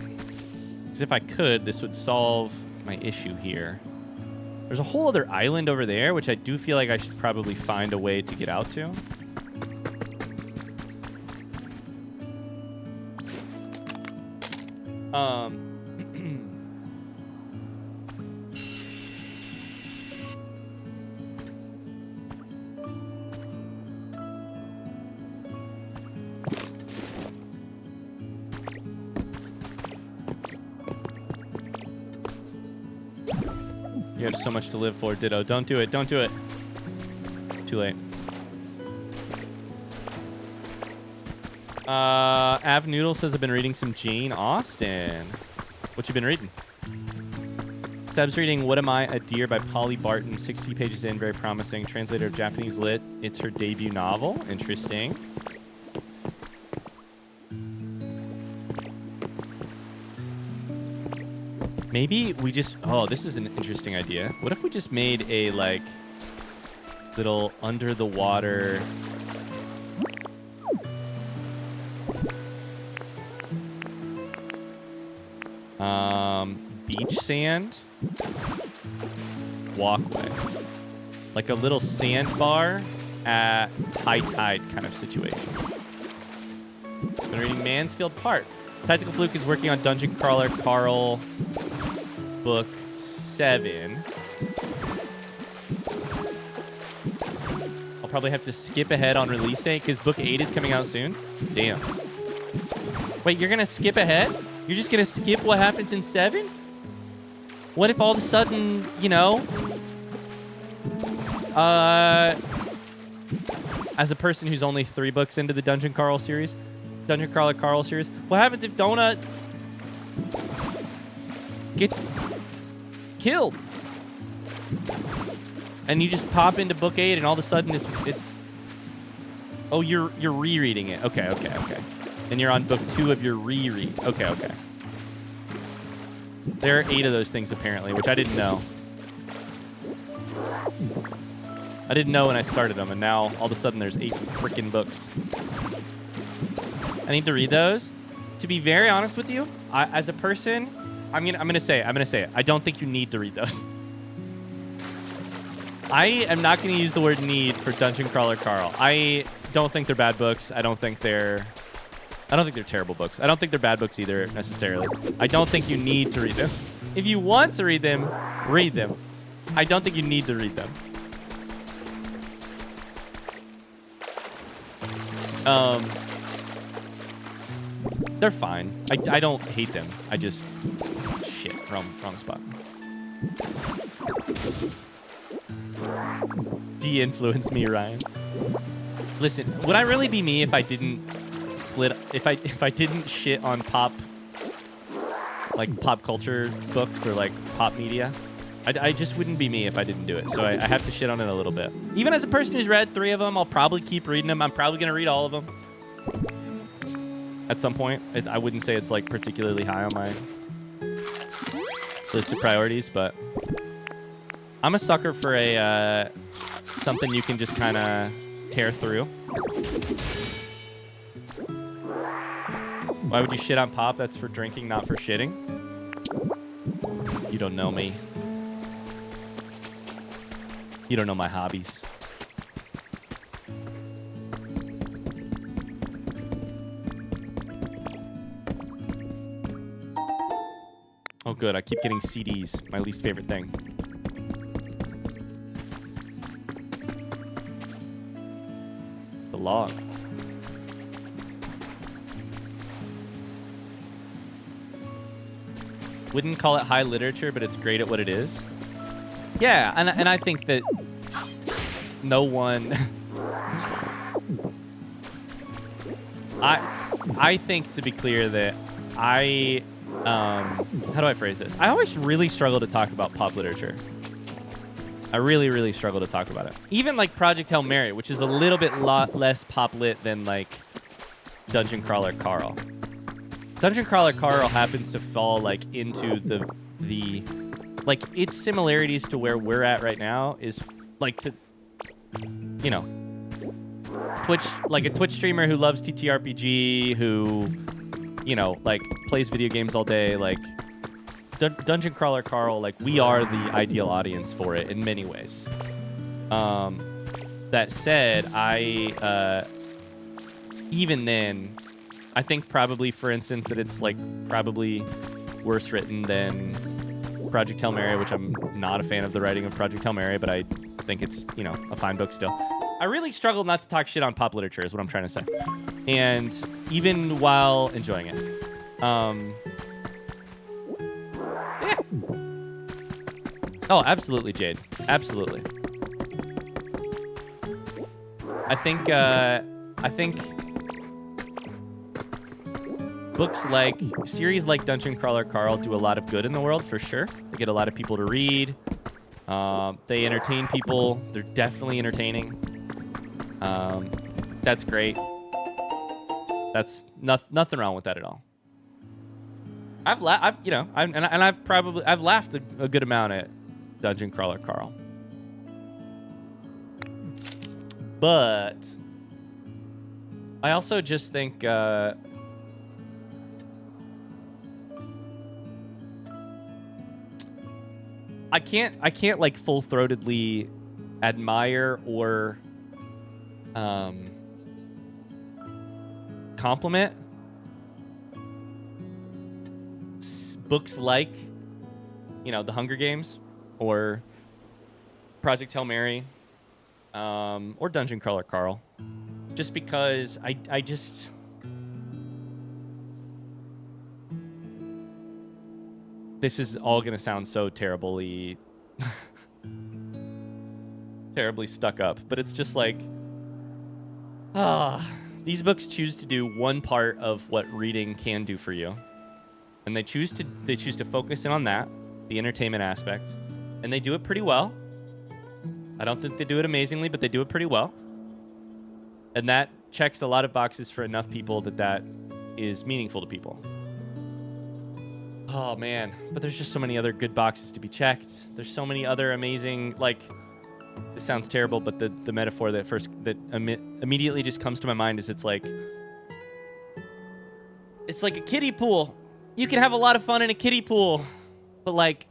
Because if I could, this would solve my issue here. There's a whole other island over there, which I do feel like I should probably find a way to get out to. You have so much to live for, Ditto. Don't do it. Don't do it. Too late. Av Noodle says I've been reading some Jane Austen. What you been reading? Seb's reading What Am I, a Deer by Polly Barton, 60 pages in, very promising. Translator of Japanese lit. It's her debut novel. Interesting. Maybe we just... Oh, this is an interesting idea. What if we just made a, like, little under-the-water... beach sand walkway. Like a little sandbar at high tide kind of situation. Been reading Mansfield Park. Tactical Fluke is working on Dungeon Crawler Carl book 7. I'll probably have to skip ahead on release date because book 8 is coming out soon. Damn. Wait, you're gonna skip ahead? You're just gonna skip what happens in 7? What if all of a sudden, you know, as a person who's only 3 books into the Dungeon Crawler series, what happens if Donut gets killed? And you just pop into book 8 and all of a sudden it's oh, you're rereading it. Okay. And you're on book 2 of your reread. Okay. There are 8 of those things apparently, which I didn't know. I didn't know when I started them, and now all of a sudden there's 8 freaking books. I need to read those. To be very honest with you, as a person, I'm gonna say it. I don't think you need to read those. I am not gonna use the word need for Dungeon Crawler Carl. I don't think they're bad books. I don't think they're terrible books. I don't think they're bad books either, necessarily. I don't think you need to read them. If you want to read them, read them. I don't think you need to read them. They're fine. I don't hate them. I just... Shit, wrong spot. De-influence me, Ryan. Listen, would I really be me if I didn't if I didn't shit on pop culture books or like pop media? I just wouldn't be me if I didn't do it. So I have to shit on it a little bit. Even as a person who's read 3 of them, I'll probably keep reading them. I'm probably gonna read all of them at some point. I wouldn't say it's like particularly high on my list of priorities, but I'm a sucker for a something you can just kind of tear through. Why would you shit on pop? That's for drinking, not for shitting. You don't know me. You don't know my hobbies. Oh, good. I keep getting CDs. My least favorite thing. The log. Wouldn't call it high literature, but it's great at what it is. Yeah, and I think that no one... I think, to be clear, that I... how do I phrase this? I always really struggle to talk about pop literature. I really, really struggle to talk about it. Even like Project Hail Mary, which is a little bit less pop lit than like Dungeon Crawler Carl. Dungeon Crawler Carl happens to fall like into the like its similarities to where we're at right now is like to, you know, Twitch, like a Twitch streamer who loves TTRPG, who, you know, like plays video games all day. Like Dungeon Crawler Carl, like we are the ideal audience for it in many ways. That said, even then, I think probably, for instance, that it's like probably worse written than Project Hail Mary, which I'm not a fan of the writing of Project Hail Mary, but I think it's, you know, a fine book still. I really struggle not to talk shit on pop literature is what I'm trying to say. And even while enjoying it. Yeah. Oh, absolutely, Jade. Absolutely. I think books like series like Dungeon Crawler Carl do a lot of good in the world for sure. They get a lot of people to read. They entertain people. They're definitely entertaining. That's great. That's nothing wrong with that at all. I've laughed a good amount at Dungeon Crawler Carl. But I also just think I can't like full-throatedly admire or compliment books like, you know, The Hunger Games or Project Hail Mary or Dungeon Crawler Carl, just because I just this is all gonna sound so terribly stuck up, but it's just like these books choose to do one part of what reading can do for you, and they choose to focus in on that, the entertainment aspect, and they do it pretty well. I don't think they do it amazingly, but they do it pretty well, and that checks a lot of boxes for enough people that is meaningful to people. Oh man, but there's just so many other good boxes to be checked. There's so many other amazing, like, this sounds terrible, but the metaphor that immediately just comes to my mind is it's like a kiddie pool. You can have a lot of fun in a kiddie pool, but like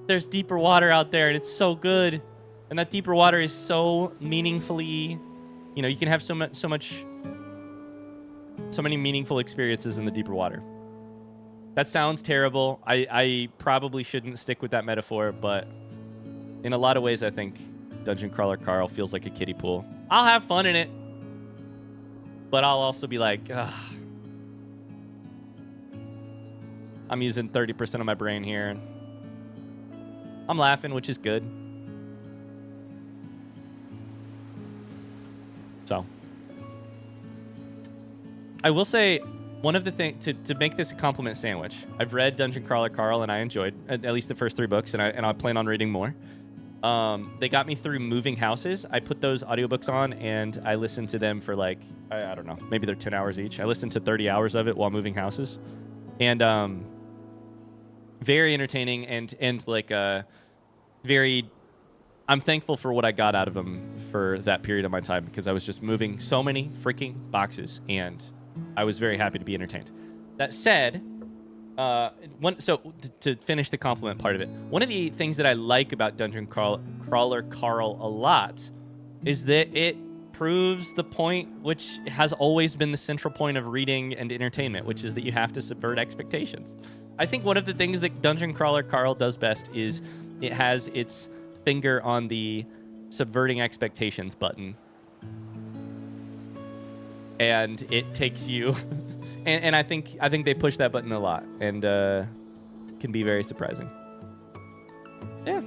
there's deeper water out there, and it's so good, and that deeper water is so meaningfully, you know, you can have so many meaningful experiences in the deeper water. That sounds terrible. I probably shouldn't stick with that metaphor, but in a lot of ways, I think Dungeon Crawler Carl feels like a kiddie pool. I'll have fun in it, but I'll also be like, I'm using 30% of my brain here, and I'm laughing, which is good. So, I will say, one of the things, to make this a compliment sandwich, I've read Dungeon Crawler Carl, and I enjoyed at least the first 3 books, and I plan on reading more. They got me through Moving Houses. I put those audiobooks on, and I listened to them for like, I don't know, maybe they're 10 hours each. I listened to 30 hours of it while moving houses. And very entertaining and like very... I'm thankful for what I got out of them for that period of my time, because I was just moving so many freaking boxes, and I was very happy to be entertained. That said, to finish the compliment part of it, one of the things that I like about Dungeon Crawler Carl a lot is that it proves the point which has always been the central point of reading and entertainment, which is that you have to subvert expectations. I think one of the things that Dungeon Crawler Carl does best is it has its finger on the subverting expectations button. And it takes you and I think they push that button a lot, and can be very surprising. Yeah.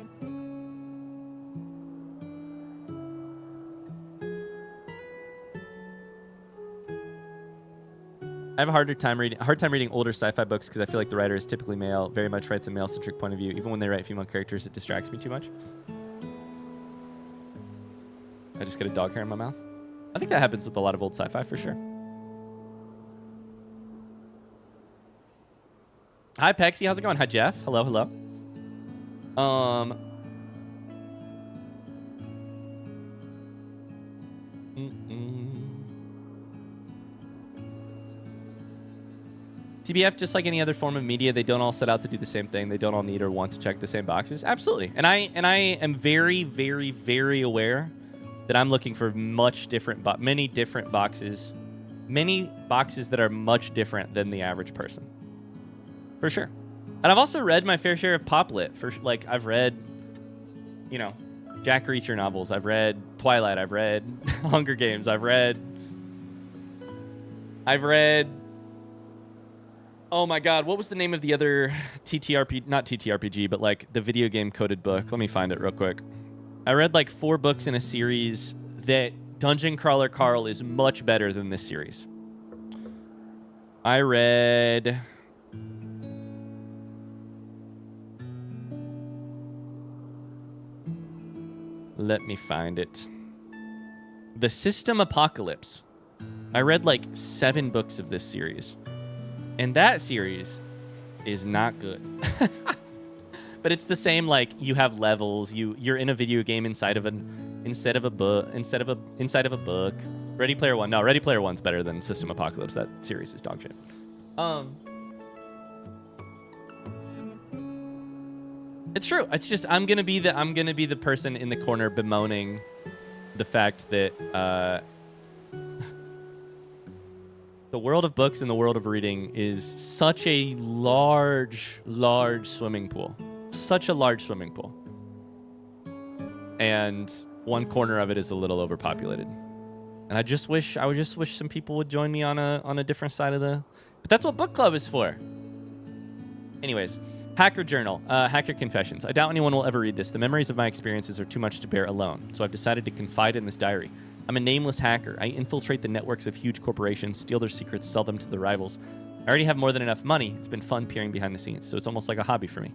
I have a hard time reading older sci-fi books because I feel like the writer is typically male, very much writes a male-centric point of view. Even when they write female characters, it distracts me too much. I just get a dog hair in my mouth. I think that happens with a lot of old sci-fi for sure. Hi, Pexy. How's it going? Hi, Jeff. Hello, hello. TBF, just like any other form of media, they don't all set out to do the same thing. They don't all need or want to check the same boxes. Absolutely. And I am very, very, very aware that I'm looking for many different boxes. Many boxes that are much different than the average person. For sure. And I've also read my fair share of pop lit. I've read, you know, Jack Reacher novels. I've read Twilight. I've read Hunger Games. I've read... Oh my god, what was the name of the other not TTRPG, but like the video game coded book? Let me find it real quick. I read like 4 books in a series that Dungeon Crawler Carl is much better than this series. I read... Let me find it. The System Apocalypse. I read like 7 books of this series. And that series is not good. But it's the same, like, you have levels, you're in a video game inside of a book. Ready Player One. No, Ready Player One's better than System Apocalypse. That series is dog shit. It's true. It's just I'm gonna be the person in the corner bemoaning the fact that the world of books and the world of reading is such a large swimming pool. Such a large swimming pool. And one corner of it is a little overpopulated. And I would just wish some people would join me on a different side of the... But that's what book club is for. Anyways, Hacker Journal, Hacker Confessions. I doubt anyone will ever read this. The memories of my experiences are too much to bear alone, so I've decided to confide in this diary. I'm a nameless hacker. I infiltrate the networks of huge corporations, steal their secrets, sell them to the rivals. I already have more than enough money. It's been fun peering behind the scenes, so it's almost like a hobby for me.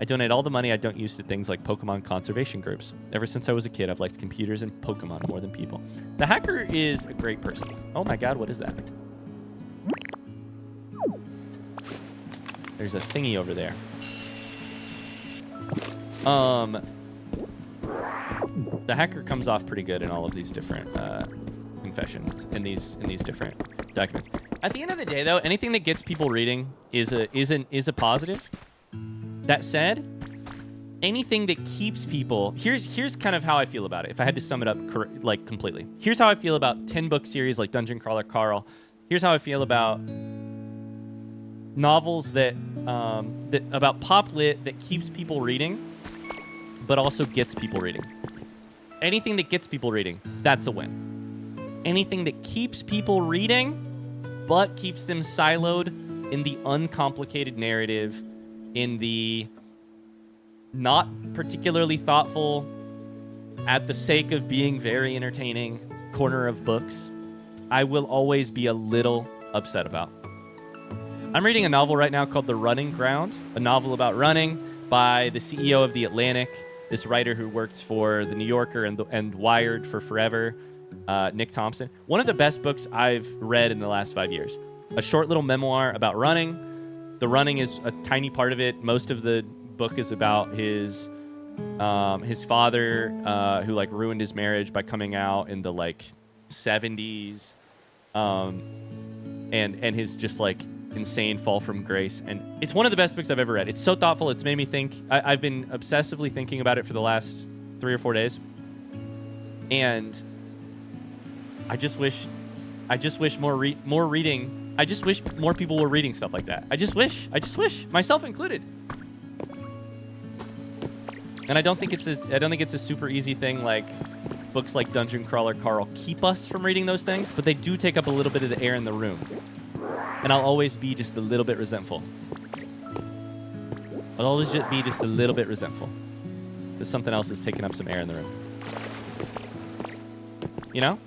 I donate all the money I don't use to things like Pokemon conservation groups. Ever since I was a kid, I've liked computers and Pokemon more than people. The hacker is a great person. Oh my god, what is that? There's a thingy over there. The hacker comes off pretty good in all of these different confessions, in these different documents. At the end of the day, though, anything that gets people reading is a positive. That said, anything that keeps people... Here's kind of how I feel about it, if I had to sum it up like completely. Here's how I feel about 10-book series like Dungeon Crawler Carl. Here's how I feel about novels that about pop lit that keeps people reading, but also gets people reading. Anything that gets people reading, that's a win. Anything that keeps people reading, but keeps them siloed in the uncomplicated narrative, in the not particularly thoughtful, at the sake of being very entertaining corner of books, I will always be a little upset about. I'm reading a novel right now called The Running Ground, a novel about running by the CEO of The Atlantic, this writer who works for The New Yorker and Wired for forever, Nick Thompson. One of the best books I've read in the last 5 years. A short little memoir about running. The running is a tiny part of it. Most of the book is about his father, who like ruined his marriage by coming out in the like 70s, and his just like insane fall from grace. And it's one of the best books I've ever read. It's so thoughtful. It's made me think. I've been obsessively thinking about it for the last 3 or 4 days, and I just wish more reading. I just wish more people were reading stuff like that. I just wish, myself included. And I don't think it's a super easy thing like books like Dungeon Crawler Carl keep us from reading those things, but they do take up a little bit of the air in the room. And I'll always be just a little bit resentful. I'll always just be just a little bit resentful because something else is taking up some air in the room. You know?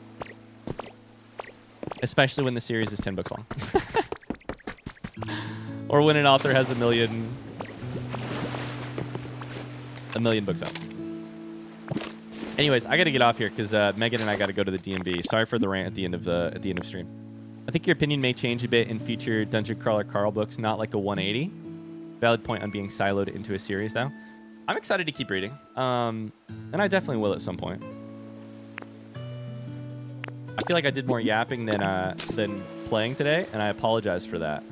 Especially when the series is 10 books long. Or when an author has a million books out. Anyways, I gotta get off here because Megan and I gotta go to the DMV. Sorry for the rant at the end of stream. I think your opinion may change a bit in future Dungeon Crawler Carl books, not like a 180. Valid point on being siloed into a series, though. I'm excited to keep reading, and I definitely will at some point. I feel like I did more yapping than playing today, and I apologize for that.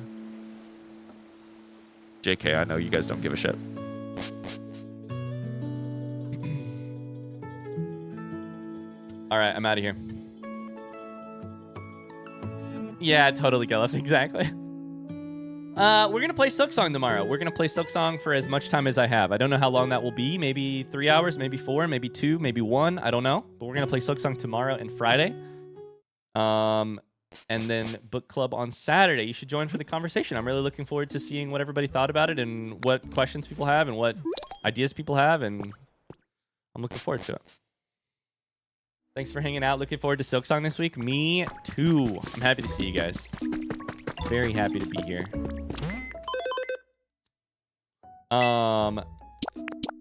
JK, I know you guys don't give a shit. All right, I'm out of here. Yeah, totally, Gellif, exactly. We're going to play Silksong tomorrow. We're going to play Silksong for as much time as I have. I don't know how long that will be. Maybe 3 hours, maybe 4, maybe 2, maybe 1. I don't know. But we're going to play Silksong tomorrow and Friday. And then book club on Saturday. You should join for the conversation. I'm really looking forward to seeing what everybody thought about it and what questions people have and what ideas people have. And I'm looking forward to it. Thanks for hanging out. Looking forward to Silksong this week. Me too. I'm happy to see you guys. Very happy to be here.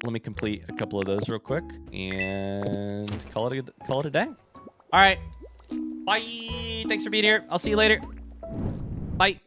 Let me complete a couple of those real quick and call it a day. All right. Bye. Thanks for being here. I'll see you later. Bye.